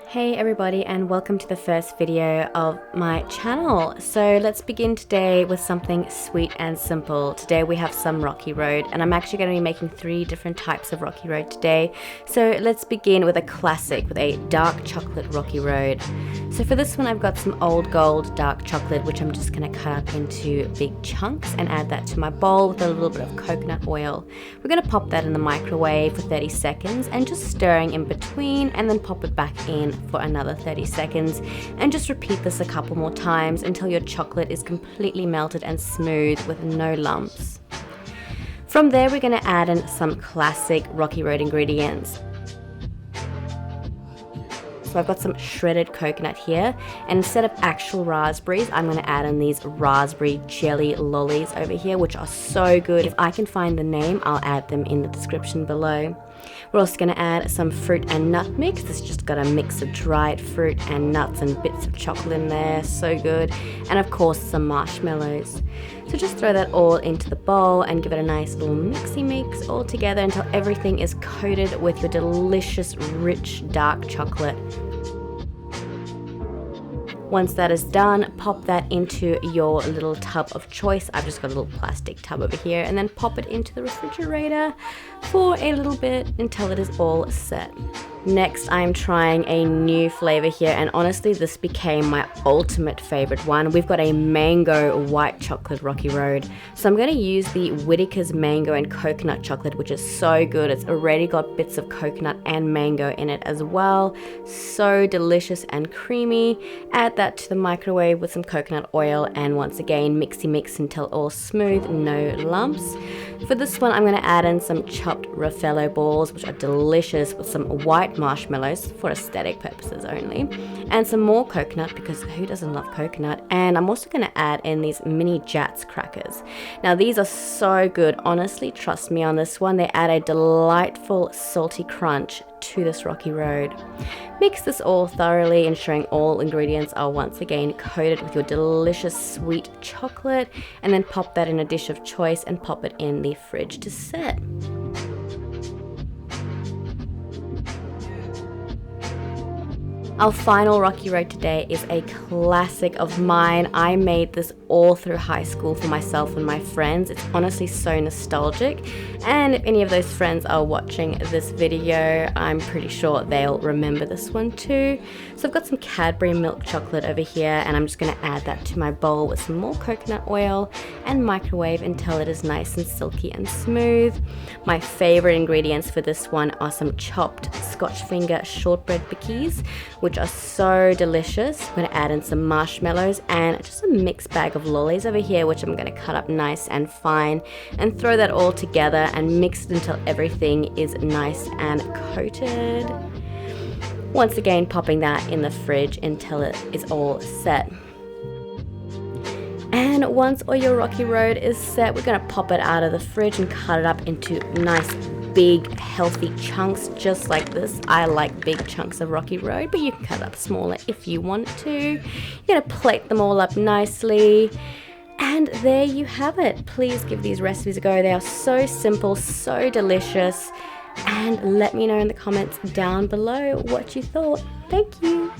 Hey everybody, and welcome to the first video of my channel. So let's begin today with something sweet and simple. Today we have some Rocky Road, and I'm actually going to be making 3 different types of Rocky Road today. So let's begin with a classic, with a dark chocolate Rocky Road. So for this one I've got some old gold dark chocolate, which I'm just going to cut up into big chunks and add that to my bowl with a little bit of coconut oil. We're going to pop that in the microwave for 30 seconds and just stirring in between, and then pop it back in for another 30 seconds, and just repeat this a couple more times until your chocolate is completely melted and smooth with no lumps. From there we're going to add in some classic Rocky Road ingredients. So I've got some shredded coconut here, and instead of actual raspberries I'm going to add in these raspberry jelly lollies over here, which are so good. If I can find the name, I'll add them in the description below. We're also going to add some fruit and nut mix. This has just got a mix of dried fruit and nuts and bits of chocolate in there, so good. And of course some marshmallows. So just throw that all into the bowl and give it a nice little mixy mix all together until everything is coated with your delicious rich dark chocolate. Once that is done, pop that into your little tub of choice. I've just got a little plastic tub over here, and then pop it into the refrigerator for a little bit until it is all set. Next, I'm trying a new flavor here, and honestly this became my ultimate favorite one. We've got a mango white chocolate Rocky Road. So I'm going to use the Whittakers Mango and Coconut chocolate, which is so good. It's already got bits of coconut and mango in it as well. So delicious and creamy. Add that to the microwave with some coconut oil, and once again mixy mix until all smooth, no lumps. For this one I'm going to add in some chopped Raffaello balls, which are delicious, with some white marshmallows for aesthetic purposes only, and some more coconut because who doesn't love coconut. And I'm also going to add in these mini Jats crackers. Now these are so good, honestly, trust me on this one. They add a delightful salty crunch to this Rocky Road. Mix this all thoroughly, ensuring all ingredients are once again coated with your delicious sweet chocolate, and then pop that in a dish of choice and pop it in the fridge to set. Our final Rocky Road today is a classic of mine. I made this all through high school for myself and my friends. It's honestly so nostalgic, and if any of those friends are watching this video, I'm pretty sure they'll remember this one too. So I've got some Cadbury milk chocolate over here, and I'm just going to add that to my bowl with some more coconut oil and microwave until it is nice and silky and smooth. My favorite ingredients for this one are some chopped Scotch finger shortbread bickies, which are so delicious. I'm going to add in some marshmallows and just a mixed bag of lollies over here, which I'm going to cut up nice and fine, and throw that all together and mix it until everything is nice and coated. Once again popping that in the fridge until it is all set. And once all your Rocky Road is set, we're going to pop it out of the fridge and cut it up into nice big healthy chunks just like this. I like big chunks of Rocky Road, but you can cut it up smaller if you want to. You're going to plate them all up nicely, and there you have it. Please give these recipes a go. They are so simple, so delicious, and let me know in the comments down below what you thought. Thank you.